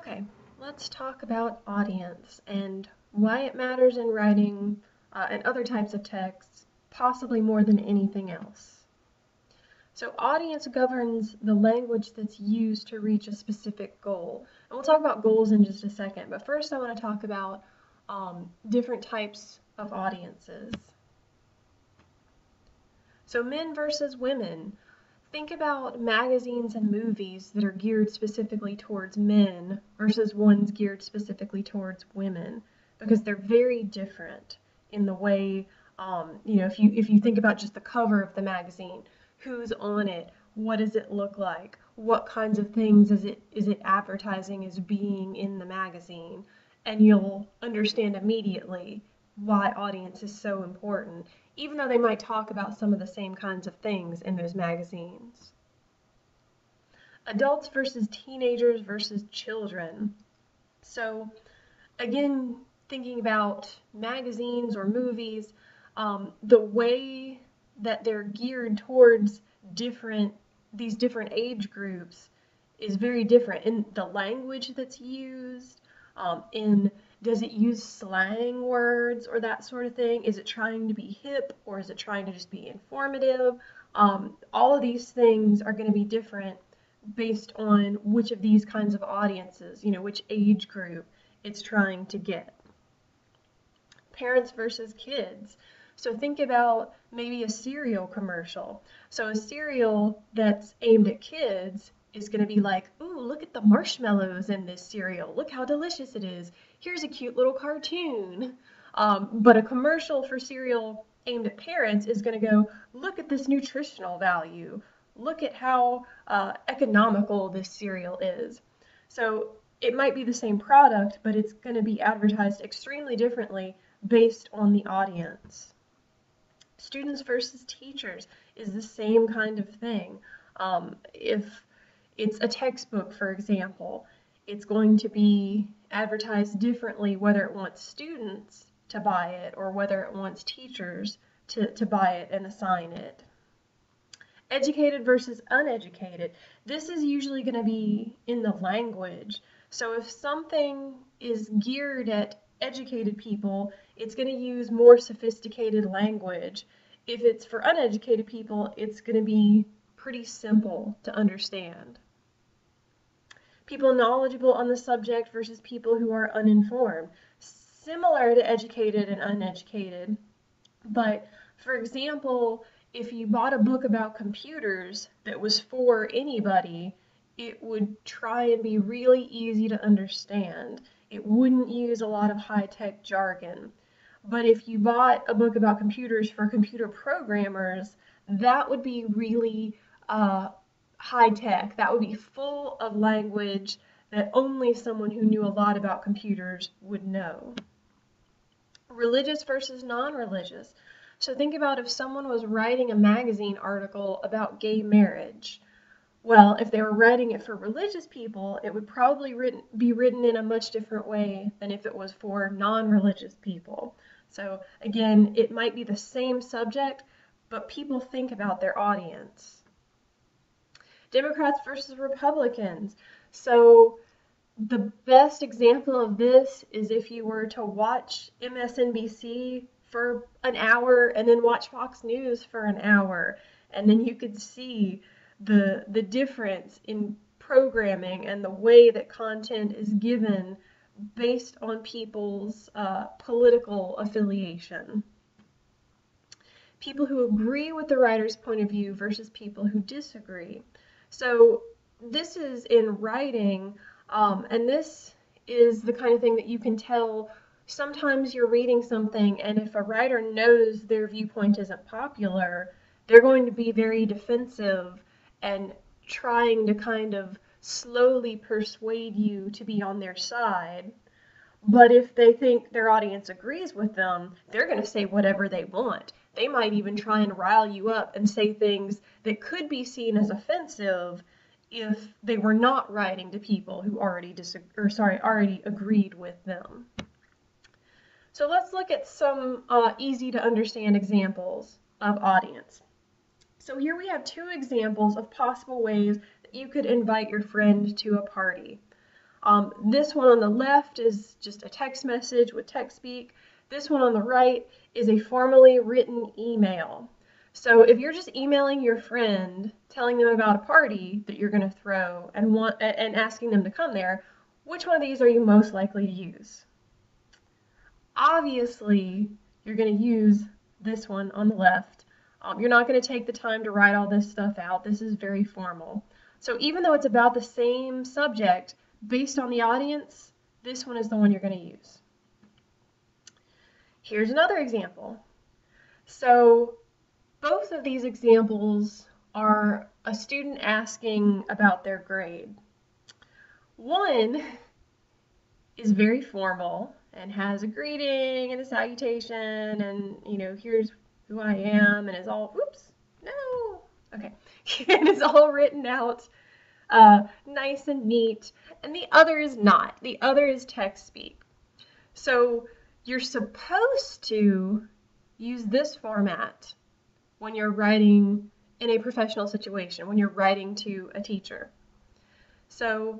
Okay, let's talk about audience and why it matters in writing and other types of texts, possibly more than anything else. So, audience governs the language that's used to reach a specific goal. And we'll talk about goals in just a second, but first I want to talk about different types of audiences. So, men versus women. Think about magazines and movies that are geared specifically towards men versus ones geared specifically towards women, because they're very different in the way, if you think about just the cover of the magazine, who's on it, what does it look like, what kinds of things is it advertising as being in the magazine, and you'll understand immediately why audience is so important, even though they might talk about some of the same kinds of things in those magazines. Adults versus teenagers versus children. So, again, thinking about magazines or movies, the way that they're geared towards these different age groups is very different in the language that's used, in does it use slang words or that sort of thing? Is it trying to be hip or is it trying to just be informative? All of these things are going to be different based on which of these kinds of audiences, which age group it's trying to get. Parents versus kids. So think about maybe a cereal commercial. So a cereal that's aimed at kids is going to be like, ooh, look at the marshmallows in this cereal. Look how delicious it is. Here's a cute little cartoon. But a commercial for cereal aimed at parents is going to go, look at this nutritional value. Look at how economical this cereal is. So it might be the same product, but it's going to be advertised extremely differently based on the audience. Students versus teachers is the same kind of thing. If it's a textbook, for example, it's going to be advertised differently whether it wants students to buy it or whether it wants teachers to buy it and assign it. Educated versus uneducated. This is usually going to be in the language. So if something is geared at educated people, it's going to use more sophisticated language. If it's for uneducated people, it's going to be pretty simple to understand. People knowledgeable on the subject versus people who are uninformed. Similar to educated and uneducated, but for example, if you bought a book about computers that was for anybody, it would try and be really easy to understand. It wouldn't use a lot of high-tech jargon. But if you bought a book about computers for computer programmers, that would be really high-tech. That would be full of language that only someone who knew a lot about computers would know. Religious versus non-religious. So think about if someone was writing a magazine article about gay marriage. Well, if they were writing it for religious people, it would probably be written in a much different way than if it was for non-religious people. So again, it might be the same subject, but people think about their audience. Democrats versus Republicans. So the best example of this is if you were to watch MSNBC for an hour and then watch Fox News for an hour, and then you could see the difference in programming and the way that content is given based on people's political affiliation. People who agree with the writer's point of view versus people who disagree. So this is in writing, and this is the kind of thing that you can tell. Sometimes you're reading something, and if a writer knows their viewpoint isn't popular, they're going to be very defensive and trying to kind of slowly persuade you to be on their side. But if they think their audience agrees with them, they're going to say whatever they want. They might even try and rile you up and say things that could be seen as offensive if they were not writing to people who already agreed with them. So let's look at some easy to understand examples of audience. So here we have two examples of possible ways that you could invite your friend to a party. This one on the left is just a text message with text speak. This one on the right is a formally written email. So if you're just emailing your friend, telling them about a party that you're going to throw and asking them to come there, which one of these are you most likely to use? Obviously, you're going to use this one on the left. You're not going to take the time to write all this stuff out. This is very formal. So even though it's about the same subject, based on the audience, this one is the one you're going to use. Here's another example. So both of these examples are a student asking about their grade. One is very formal and has a greeting and a salutation and, here's who I am, and is all, oops, no, okay, and it's all written out nice and neat, and the other is not. The other is text speak. So you're supposed to use this format when you're writing in a professional situation, when you're writing to a teacher. So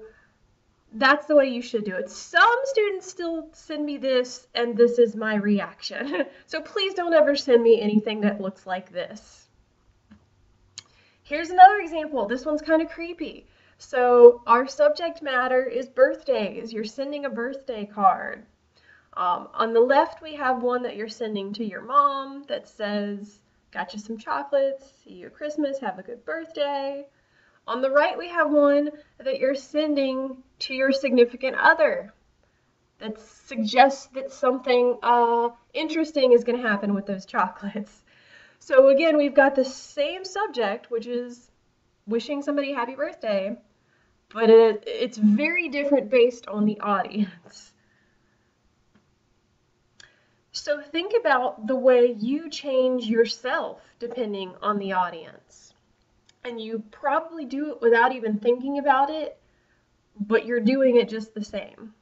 that's the way you should do it. Some students still send me this, and this is my reaction. So please don't ever send me anything that looks like this. Here's another example. This one's kind of creepy. So our subject matter is birthdays. You're sending a birthday card. On the left, we have one that you're sending to your mom that says, got you some chocolates, see you at Christmas, have a good birthday. On the right, we have one that you're sending to your significant other that suggests that something interesting is going to happen with those chocolates. So again, we've got the same subject, which is wishing somebody happy birthday, but it's very different based on the audience. So think about the way you change yourself depending on the audience. And you probably do it without even thinking about it, but you're doing it just the same.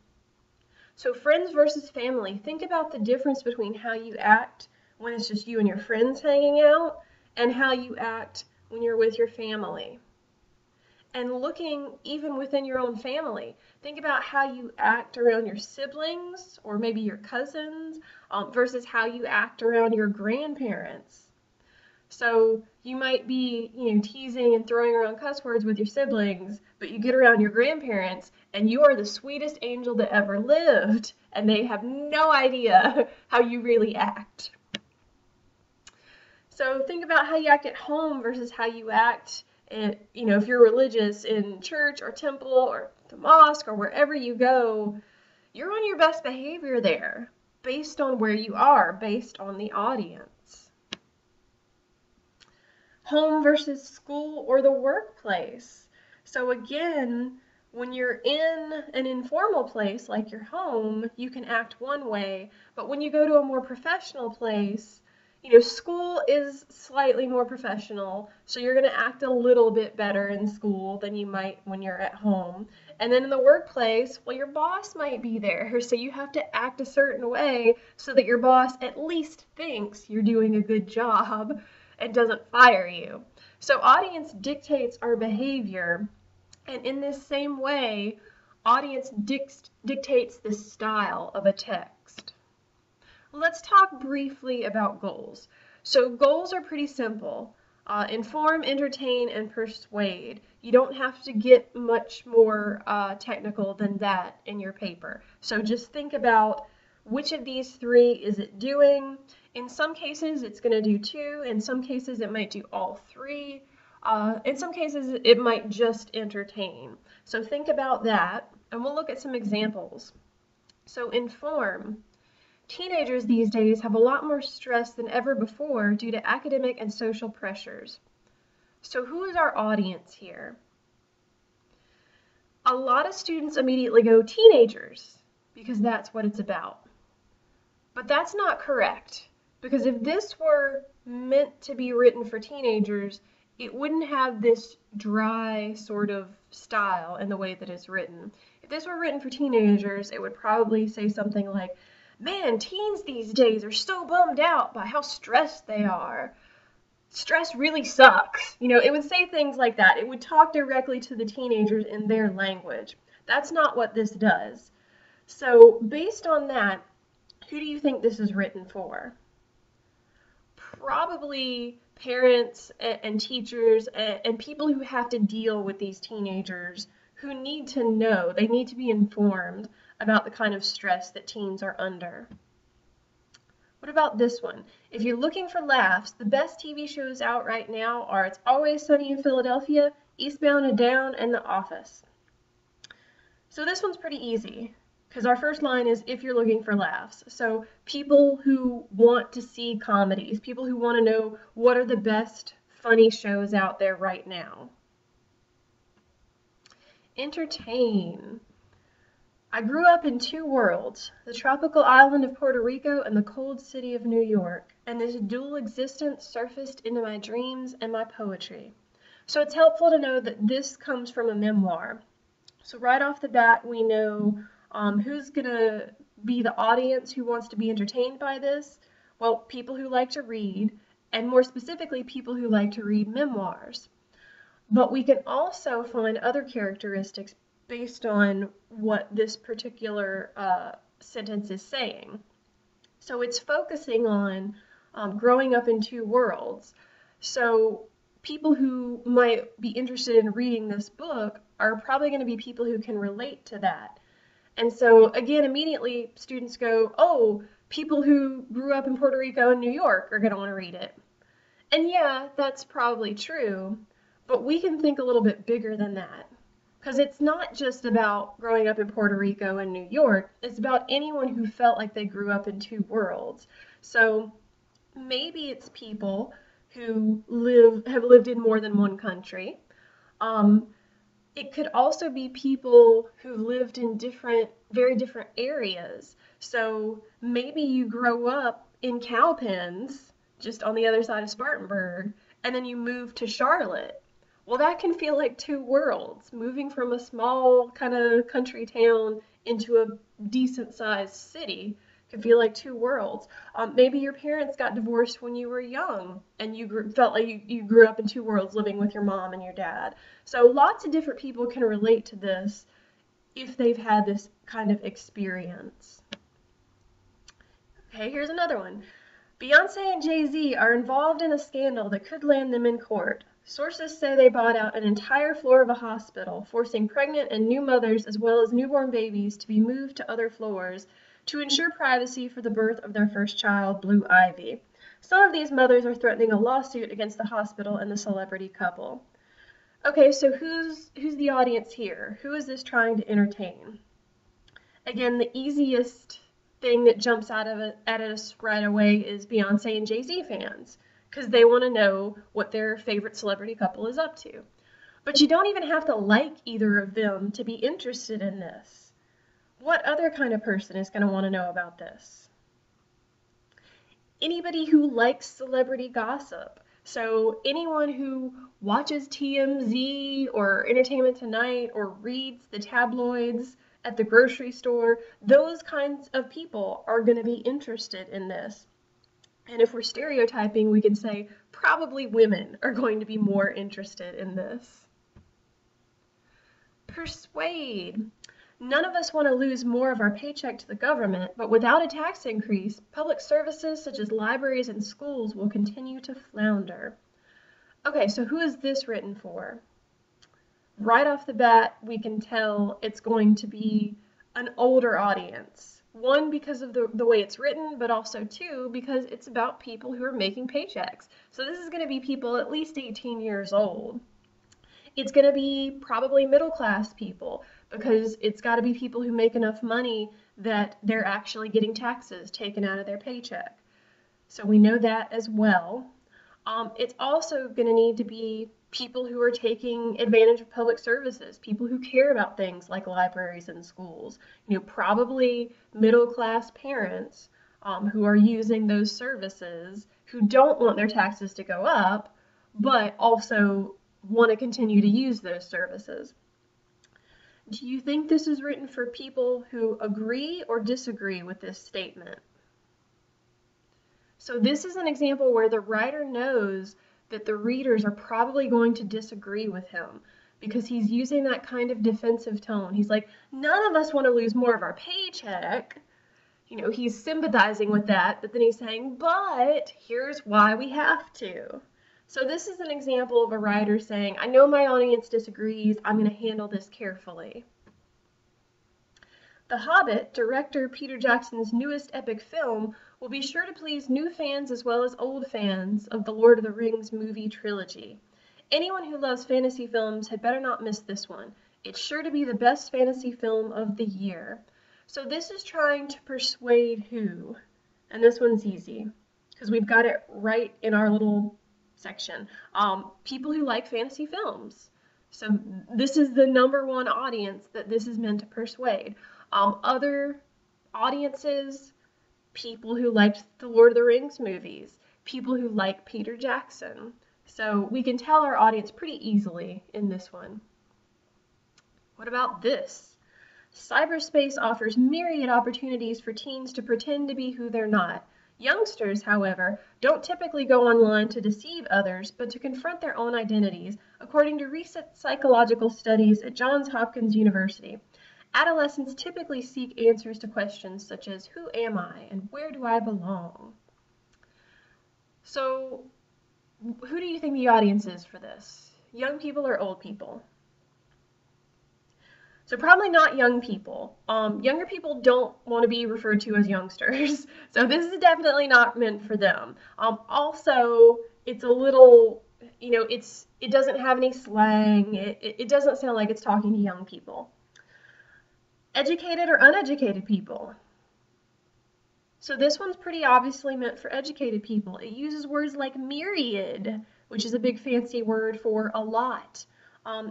So friends versus family, think about the difference between how you act when it's just you and your friends hanging out and how you act when you're with your family. And looking even within your own family, think about how you act around your siblings or maybe your cousins versus how you act around your grandparents. So you might be, teasing and throwing around cuss words with your siblings, but you get around your grandparents and you are the sweetest angel that ever lived, and they have no idea how you really act. So think about how you act at home versus how you act, if you're religious in church or temple or the mosque or wherever you go, you're on your best behavior there based on where you are, based on the audience. Home versus school or the workplace. So again, when you're in an informal place like your home, you can act one way, but when you go to a more professional place, school is slightly more professional, so you're going to act a little bit better in school than you might when you're at home. And then in the workplace, well, your boss might be there, so you have to act a certain way so that your boss at least thinks you're doing a good job and doesn't fire you. So audience dictates our behavior, and in this same way, audience dictates the style of a text. Let's talk briefly about goals. So goals are pretty simple. Inform, entertain, and persuade. You don't have to get much more technical than that in your paper. So just think about which of these three is it doing. In some cases, it's going to do two. In some cases, it might do all three. In some cases, it might just entertain. So think about that, and we'll look at some examples. So inform. Teenagers these days have a lot more stress than ever before due to academic and social pressures. So who is our audience here? A lot of students immediately go teenagers because that's what it's about. But that's not correct, because if this were meant to be written for teenagers, it wouldn't have this dry sort of style in the way that it's written. If this were written for teenagers, it would probably say something like, man, teens these days are so bummed out by how stressed they are. Stress really sucks. It would say things like that. It would talk directly to the teenagers in their language. That's not what this does. So based on that, who do you think this is written for? Probably parents and teachers and people who have to deal with these teenagers who need to know, they need to be informed about the kind of stress that teens are under. What about this one? If you're looking for laughs, the best TV shows out right now are It's Always Sunny in Philadelphia, Eastbound and Down, and The Office. So this one's pretty easy because our first line is if you're looking for laughs. So people who want to see comedies, people who want to know what are the best funny shows out there right now. Entertain. I grew up in two worlds, the tropical island of Puerto Rico and the cold city of New York, and this dual existence surfaced into my dreams and my poetry. So it's helpful to know that this comes from a memoir. So right off the bat, we know who's going to be the audience who wants to be entertained by this. Well, people who like to read, and more specifically, people who like to read memoirs. But we can also find other characteristics based on what this particular sentence is saying. So it's focusing on growing up in two worlds. So people who might be interested in reading this book are probably going to be people who can relate to that. And so again, immediately students go, oh, people who grew up in Puerto Rico and New York are going to want to read it. And yeah, that's probably true, but we can think a little bit bigger than that. Because it's not just about growing up in Puerto Rico and New York, it's about anyone who felt like they grew up in two worlds. So maybe it's people who have lived in more than one country. It could also be people who lived in very different areas. So maybe you grow up in Cowpens, just on the other side of Spartanburg, and then you move to Charlotte. Well, that can feel like two worlds, moving from a small kind of country town into a decent sized city can feel like two worlds. Maybe your parents got divorced when you were young and you felt like you grew up in two worlds living with your mom and your dad. So lots of different people can relate to this if they've had this kind of experience. Okay, here's another one. Beyonce and Jay-Z are involved in a scandal that could land them in court. Sources say they bought out an entire floor of a hospital, forcing pregnant and new mothers as well as newborn babies to be moved to other floors to ensure privacy for the birth of their first child, Blue Ivy. Some of these mothers are threatening a lawsuit against the hospital and the celebrity couple. Okay, so who's the audience here? Who is this trying to entertain? Again, the easiest thing that jumps out at us right away is Beyonce and Jay-Z fans, because they want to know what their favorite celebrity couple is up to. But you don't even have to like either of them to be interested in this. What other kind of person is going to want to know about this? Anybody who likes celebrity gossip. So anyone who watches TMZ or Entertainment Tonight or reads the tabloids at the grocery store, those kinds of people are going to be interested in this. And if we're stereotyping, we can say probably women are going to be more interested in this. Persuade. None of us want to lose more of our paycheck to the government, but without a tax increase, public services such as libraries and schools will continue to flounder. Okay, so who is this written for? Right off the bat, we can tell it's going to be an older audience. One, because of the way it's written, but also two, because it's about people who are making paychecks. So this is going to be people at least 18 years old. It's going to be probably middle-class people, because it's got to be people who make enough money that they're actually getting taxes taken out of their paycheck. So we know that as well. It's also going to need to be people who are taking advantage of public services, people who care about things like libraries and schools. Probably middle-class parents who are using those services, who don't want their taxes to go up, but also want to continue to use those services. Do you think this is written for people who agree or disagree with this statement? So this is an example where the writer knows that the readers are probably going to disagree with him, because he's using that kind of defensive tone. He's like, none of us want to lose more of our paycheck. You know, he's sympathizing with that, but then he's saying, but here's why we have to. So this is an example of a writer saying, I know my audience disagrees, I'm going to handle this carefully. The Hobbit, director Peter Jackson's newest epic film, will be sure to please new fans as well as old fans of the Lord of the Rings movie trilogy. Anyone who loves fantasy films had better not miss this one. It's sure to be the best fantasy film of the year. So this is trying to persuade who? And this one's easy, because we've got it right in our little section. People who like fantasy films. So this is the #1 audience that this is meant to persuade. Other audiences, people who liked the Lord of the Rings movies, people who like Peter Jackson. So we can tell our audience pretty easily in this one. What about this? Cyberspace offers myriad opportunities for teens to pretend to be who they're not. Youngsters, however, don't typically go online to deceive others, but to confront their own identities, according to recent psychological studies at Johns Hopkins University. Adolescents typically seek answers to questions such as, who am I and where do I belong? So, who do you think the audience is for this? Young people or old people? So probably not young people. Younger people don't want to be referred to as youngsters. So this is definitely not meant for them. Also, it's a little, you know, it doesn't have any slang. It doesn't sound like it's talking to young people. Educated or uneducated people? So this one's pretty obviously meant for educated people. It uses words like myriad, which is a big fancy word for a lot.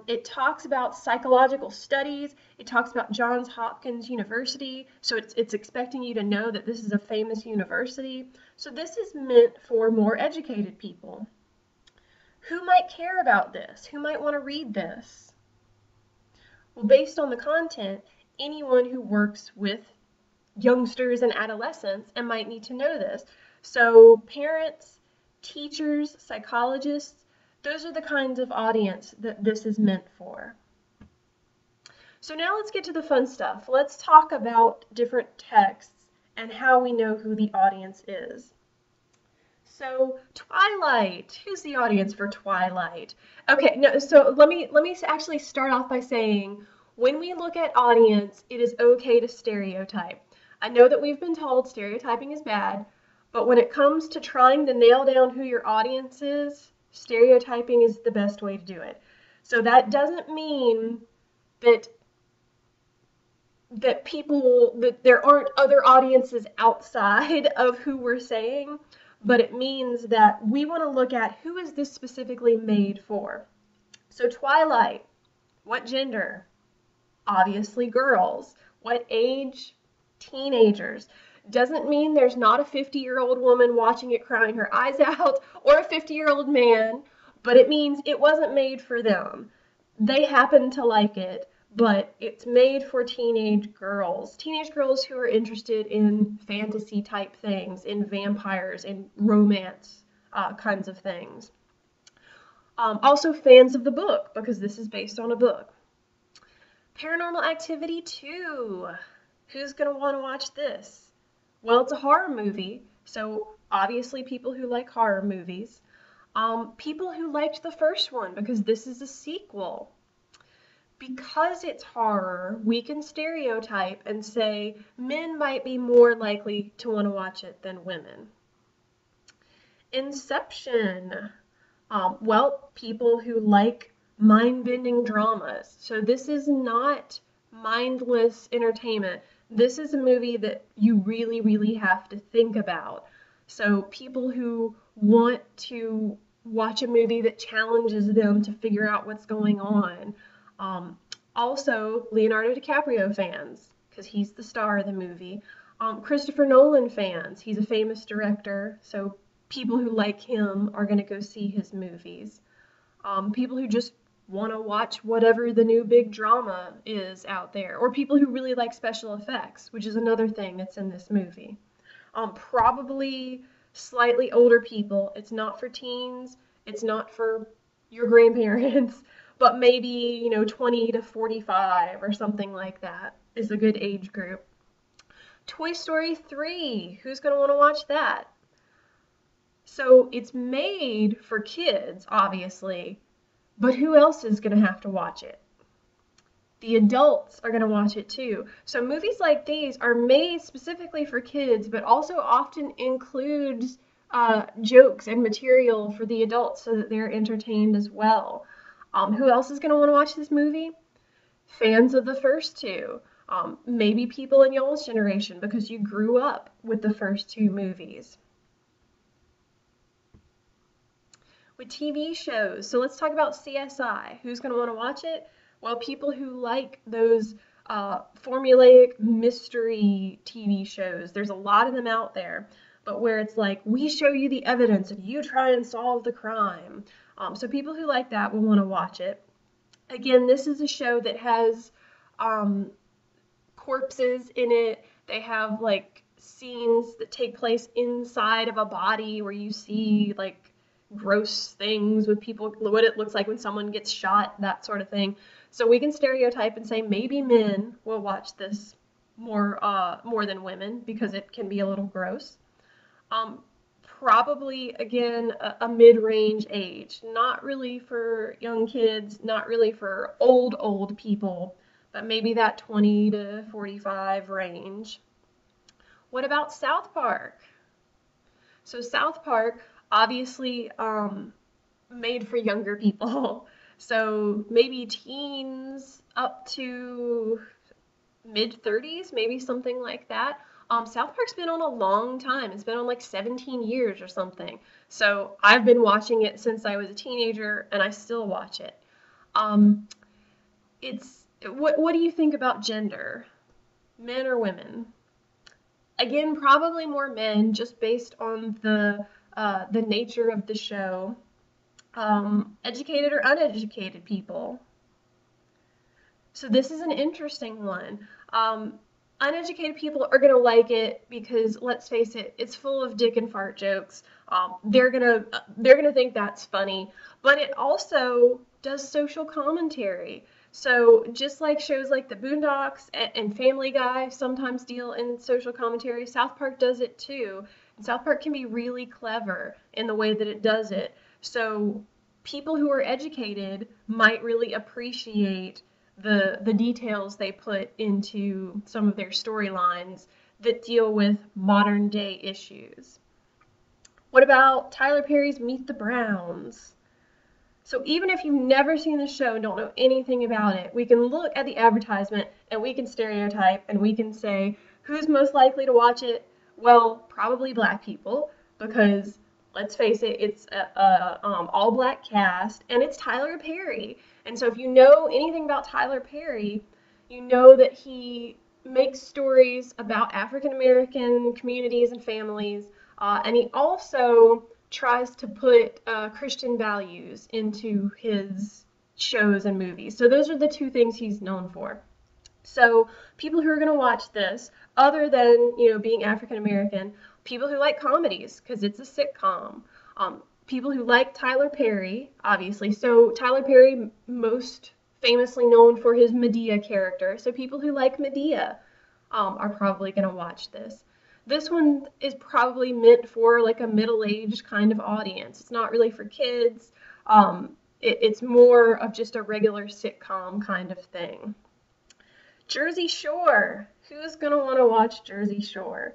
It talks about psychological studies. It talks about Johns Hopkins University. So it's expecting you to know that this is a famous university. So this is meant for more educated people. Who might care about this? Who might want to read this? Well, based on the content, anyone who works with youngsters and adolescents and might need to know this. So parents, teachers, psychologists, those are the kinds of audience that this is meant for. So now let's get to the fun stuff. Let's talk about different texts and how we know who the audience is. So Twilight, who's the audience for Twilight? Okay, no, so let me actually start off by saying, when we look at audience, it is okay to stereotype. I know that we've been told stereotyping is bad, but when it comes to trying to nail down who your audience is, stereotyping is the best way to do it. So that doesn't mean that there aren't other audiences outside of who we're saying, but it means that we want to look at who is this specifically made for. So Twilight, what gender? Obviously girls. What age? Teenagers. Doesn't mean there's not a 50-year-old woman watching it crying her eyes out or a 50-year-old man, but it means it wasn't made for them. They happen to like it, but it's made for teenage girls who are interested in fantasy type things, in vampires, in romance kinds of things. Also fans of the book, because this is based on a book. Paranormal Activity 2. Who's going to want to watch this? Well, it's a horror movie, so obviously people who like horror movies. People who liked the first one, because this is a sequel. Because it's horror, we can stereotype and say men might be more likely to want to watch it than women. Inception. Well, people who like mind-bending dramas. So this is not mindless entertainment. This is a movie that you really, really have to think about. So people who want to watch a movie that challenges them to figure out what's going on. Also, Leonardo DiCaprio fans, because he's the star of the movie. Christopher Nolan fans, he's a famous director, so people who like him are going to go see his movies. People who just want to watch whatever the new big drama is out there, or people who really like special effects, which is another thing that's in this movie. Probably slightly older people. It's not for teens, it's not for your grandparents, but maybe, 20 to 45 or something like that is a good age group. Toy Story 3, who's going to want to watch that? So it's made for kids, obviously, but who else is going to have to watch it? The adults are going to watch it too. So movies like these are made specifically for kids, but also often includes jokes and material for the adults so that they're entertained as well. Who else is going to want to watch this movie? Fans of the first two. Maybe people in y'all's generation because you grew up with the first two movies. With TV shows, so let's talk about CSI. Who's going to want to watch it? Well, people who like those formulaic mystery TV shows. There's a lot of them out there, but where it's like, we show you the evidence and you try and solve the crime. So people who like that will want to watch it. Again, this is a show that has corpses in it. They have like scenes that take place inside of a body where you see like gross things with people, what it looks like when someone gets shot, that sort of thing. So we can stereotype and say maybe men will watch this more than women because it can be a little gross. Probably, again, a mid-range age. Not really for young kids, not really for old people, but maybe that 20 to 45 range. What about South Park? So South Park, obviously made for younger people. So maybe teens up to mid-30s, maybe something like that. South Park's been on a long time. It's been on like 17 years or something. So I've been watching it since I was a teenager, and I still watch it. What do you think about gender? Men or women? Again, probably more men, just based on the nature of the show. Educated or uneducated people. So this is an interesting one. Uneducated people are going to like it because, let's face it, it's full of dick and fart jokes. They're gonna think that's funny, but it also does social commentary. So just like shows like The Boondocks and Family Guy sometimes deal in social commentary, South Park does it too. And South Park can be really clever in the way that it does it. So people who are educated might really appreciate the details they put into some of their storylines that deal with modern day issues. What about Tyler Perry's Meet the Browns? So even if you've never seen the show and don't know anything about it, we can look at the advertisement and we can stereotype and we can say, who's most likely to watch it? Well, probably black people, because let's face it, it's a all black cast and it's Tyler Perry. And so if you know anything about Tyler Perry, you know that he makes stories about African American communities and families, and he also tries to put Christian values into his shows and movies. So those are the two things he's known for. So people who are going to watch this, other than being African American, people who like comedies because it's a sitcom, people who like Tyler Perry, obviously. So Tyler Perry, most famously known for his Madea character. So people who like Madea are probably going to watch this. This one is probably meant for like a middle-aged kind of audience. It's not really for kids. It's more of just a regular sitcom kind of thing. Jersey Shore. Who's going to want to watch Jersey Shore?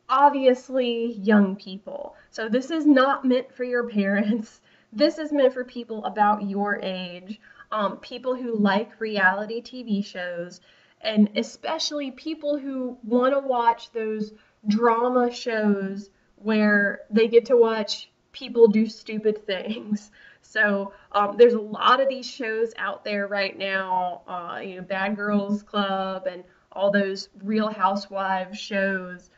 Obviously, young people. So this is not meant for your parents. This is meant for people about your age, people who like reality TV shows, and especially people who want to watch those drama shows where they get to watch people do stupid things. So there's a lot of these shows out there right now, Bad Girls Club and all those Real Housewives shows.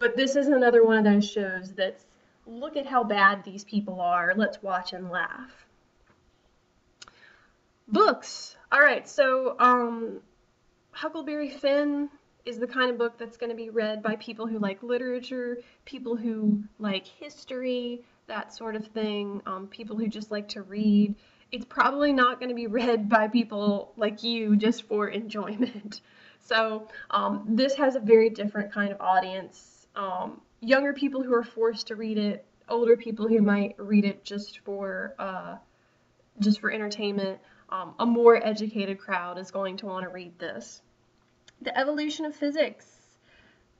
But this is another one of those shows that's, look at how bad these people are. Let's watch and laugh. Books. All right, so Huckleberry Finn is the kind of book that's going to be read by people who like literature, people who like history, that sort of thing, people who just like to read. it's probably not going to be read by people like you just for enjoyment. So this has a very different kind of audience. Younger people who are forced to read it, older people who might read it just for entertainment. A more educated crowd is going to want to read this. The Evolution of Physics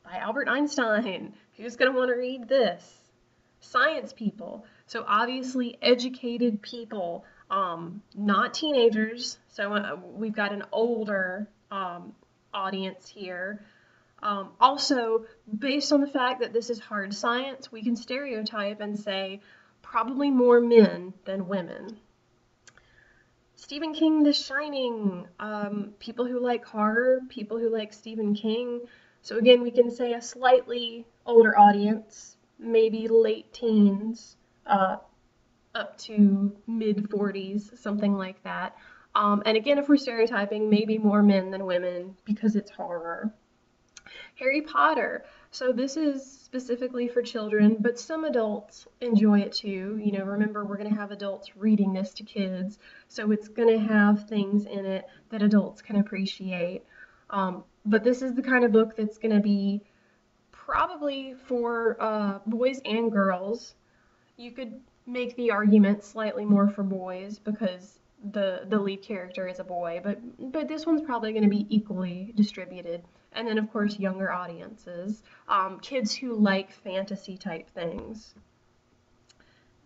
by Albert Einstein. Who's going to want to read this? Science people. So obviously educated people, not teenagers. So we've got an older audience here. Also, based on the fact that this is hard science, we can stereotype and say probably more men than women. Stephen King, The Shining, people who like horror, people who like Stephen King. So again, we can say a slightly older audience, maybe late teens, up to mid-40s, something like that. And again, if we're stereotyping, maybe more men than women because it's horror. Harry Potter. So this is specifically for children, but some adults enjoy it too. You know, remember, we're going to have adults reading this to kids, so it's going to have things in it that adults can appreciate. But this is the kind of book that's going to be probably for boys and girls. You could make the argument slightly more for boys because the lead character is a boy, but this one's probably going to be equally distributed. And then, of course, younger audiences, kids who like fantasy type things.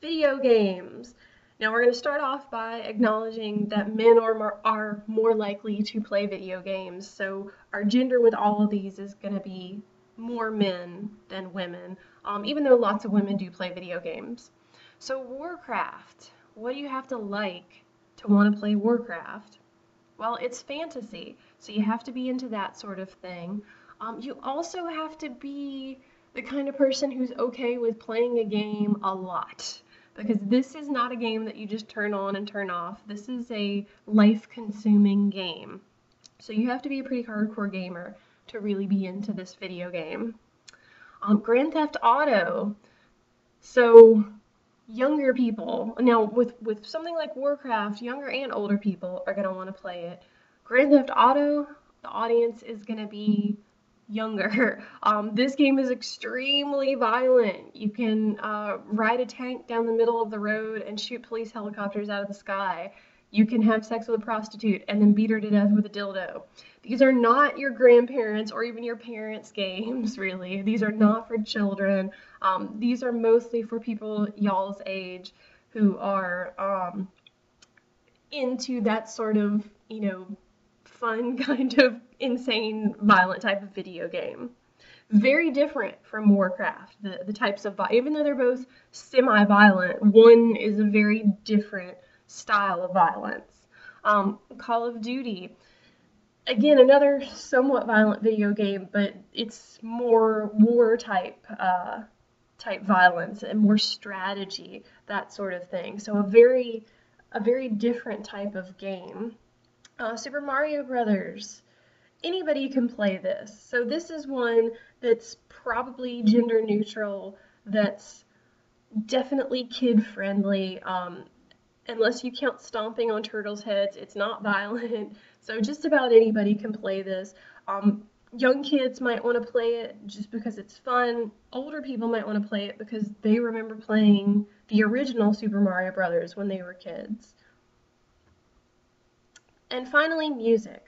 Video games. Now, we're going to start off by acknowledging that men are more likely to play video games. So our gender with all of these is going to be more men than women, even though lots of women do play video games. So Warcraft. What do you have to like to want to play Warcraft? Well, it's fantasy, so you have to be into that sort of thing. You also have to be the kind of person who's okay with playing a game a lot, because this is not a game that you just turn on and turn off. This is a life-consuming game. So you have to be a pretty hardcore gamer to really be into this video game. Grand Theft Auto. So younger people, now with something like Warcraft, younger and older people are going to want to play it. Grand Theft Auto, the audience is going to be younger. This game is extremely violent. You can ride a tank down the middle of the road and shoot police helicopters out of the sky. You can have sex with a prostitute and then beat her to death with a dildo. These are not your grandparents' or even your parents' games, really. These are not for children. These are mostly for people y'all's age who are into that sort of, fun kind of insane, violent type of video game. Very different from Warcraft, the types of, even though they're both semi-violent, one is a very different style of violence. Call of Duty. Again, another somewhat violent video game, but it's more war type violence and more strategy, that sort of thing. So a very different type of game. Super Mario Brothers. Anybody can play this. So this is one that's probably gender neutral, that's definitely kid friendly. Unless you count stomping on turtles' heads, it's not violent. So just about anybody can play this. Young kids might want to play it just because it's fun. Older people might want to play it because they remember playing the original Super Mario Brothers when they were kids. And finally, music.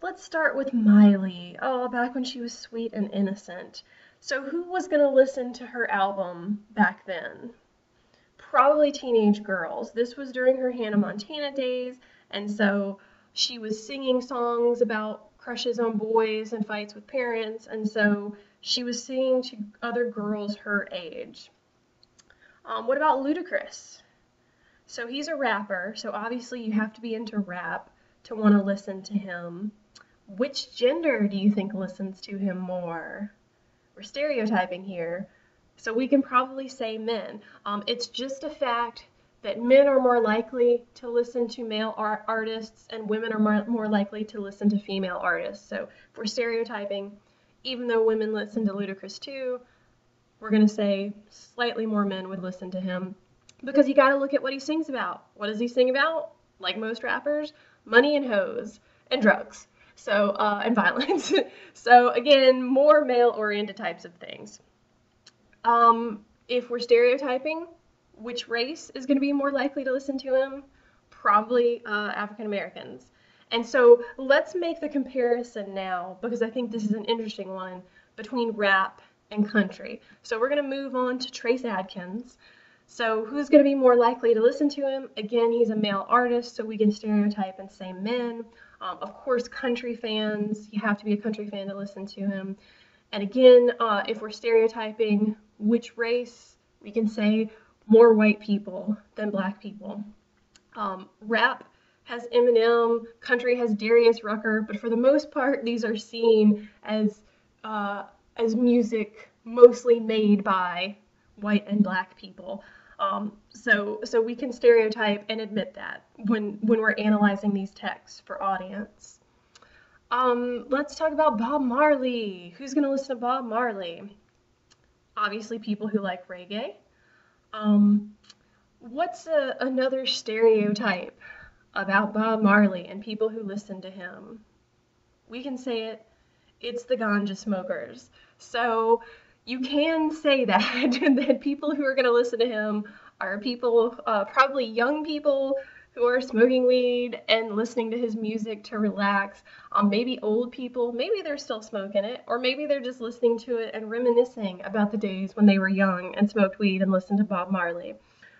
Let's start with Miley. Oh, back when she was sweet and innocent. So who was going to listen to her album back then? Probably teenage girls. This was during her Hannah Montana days, and so she was singing songs about crushes on boys and fights with parents, and so she was singing to other girls her age. What about Ludacris? So he's a rapper, so obviously you have to be into rap to want to listen to him. Which gender do you think listens to him more? We're stereotyping here. So we can probably say men. It's just a fact that men are more likely to listen to male artists and women are more likely to listen to female artists. So if we're stereotyping, even though women listen to Ludacris too, we're going to say slightly more men would listen to him. because you got to look at what he sings about. What does he sing about? Like most rappers, money and hoes and drugs. So, and violence. So again, more male-oriented types of things. If we're stereotyping, which race is going to be more likely to listen to him? Probably African Americans. And so let's make the comparison now, because I think this is an interesting one, between rap and country. So we're going to move on to Trace Adkins. So who's going to be more likely to listen to him? Again, he's a male artist, so we can stereotype and say men. Of course, country fans, you have to be a country fan to listen to him. And again, if we're stereotyping which race, we can say more white people than black people. Rap has Eminem, country has Darius Rucker, but for the most part, these are seen as music mostly made by white and black people. So we can stereotype and admit that when we're analyzing these texts for audience. Let's talk about Bob Marley. Who's going to listen to Bob Marley? Obviously, people who like reggae. What's another stereotype about Bob Marley and people who listen to him? We can say it. It's the ganja smokers. So you can say that people who are going to listen to him are people, probably young people who are smoking weed and listening to his music to relax. Maybe old people, maybe they're still smoking it, or maybe they're just listening to it and reminiscing about the days when they were young and smoked weed and listened to Bob Marley.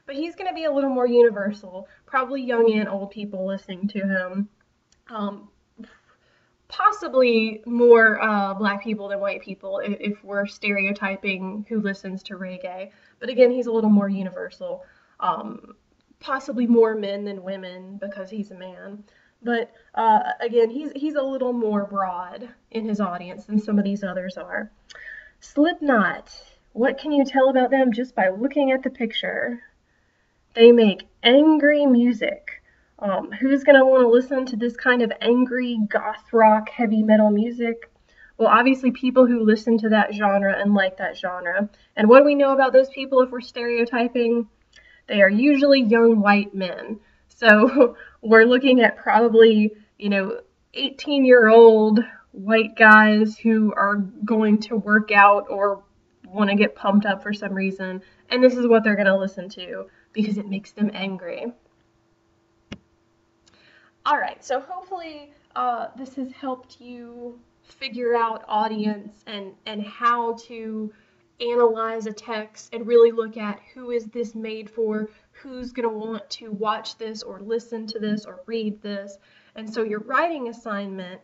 But he's going to be a little more universal, probably young and old people listening to him. Possibly more black people than white people if we're stereotyping who listens to reggae. But again, he's a little more universal. Possibly more men than women because he's a man. But again, he's a little more broad in his audience than some of these others are. Slipknot. What can you tell about them just by looking at the picture? They make angry music. Who's going to want to listen to this kind of angry goth rock heavy metal music? Well, obviously people who listen to that genre and like that genre. And what do we know about those people if we're stereotyping? They are usually young white men. So we're looking at probably, 18-year-old white guys who are going to work out or want to get pumped up for some reason. And this is what they're going to listen to because it makes them angry. All right, so hopefully this has helped you figure out audience and how to analyze a text and really look at who is this made for, who's going to want to watch this or listen to this or read this. And so your writing assignment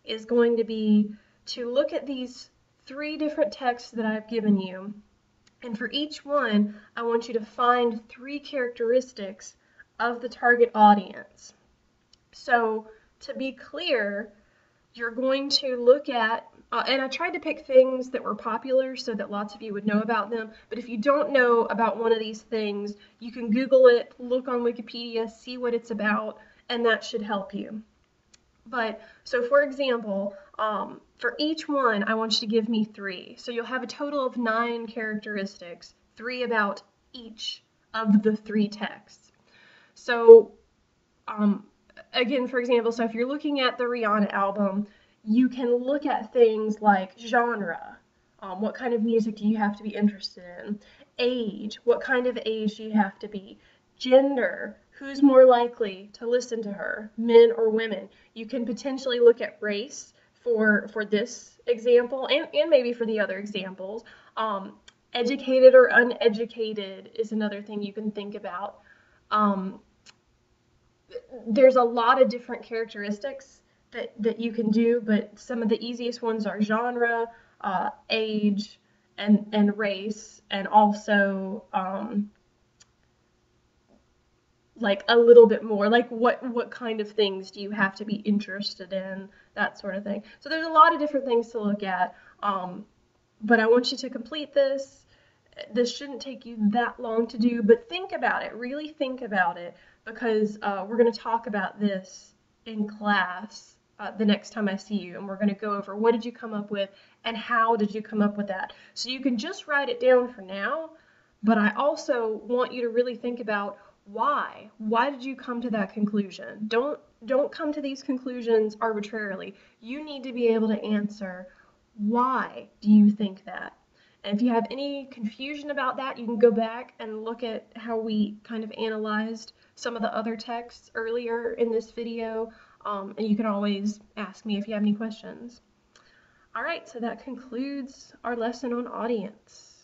is going to be to look at these 3 different texts that I've given you. And for each one, I want you to find 3 characteristics of the target audience. So to be clear, you're going to look at, and I tried to pick things that were popular so that lots of you would know about them, but if you don't know about one of these things, you can Google it, look on Wikipedia, see what it's about, and that should help you. But, so for example, for each one, I want you to give me 3. So you'll have a total of 9 characteristics, 3 about each of the 3 texts. So, again, for example, so if you're looking at the Rihanna album, you can look at things like genre. What kind of music do you have to be interested in? Age. What kind of age do you have to be? Gender. Who's more likely to listen to her, men or women? You can potentially look at race for this example and maybe for the other examples. Educated or uneducated is another thing you can think about. There's a lot of different characteristics that you can do, but some of the easiest ones are genre, age, and race, and also like a little bit more, like what kind of things do you have to be interested in, that sort of thing. So there's a lot of different things to look at, but I want you to complete this. This shouldn't take you that long to do, but think about it, really think about it, because we're going to talk about this in class the next time I see you, and we're going to go over what did you come up with and how did you come up with that. So you can just write it down for now, But I also want you to really think about why. Why did you come to that conclusion? Don't come to these conclusions arbitrarily. You need to be able to answer, why do you think that? And if you have any confusion about that, you can go back and look at how we kind of analyzed some of the other texts earlier in this video, and you can always ask me if you have any questions. All right, so that concludes our lesson on audience.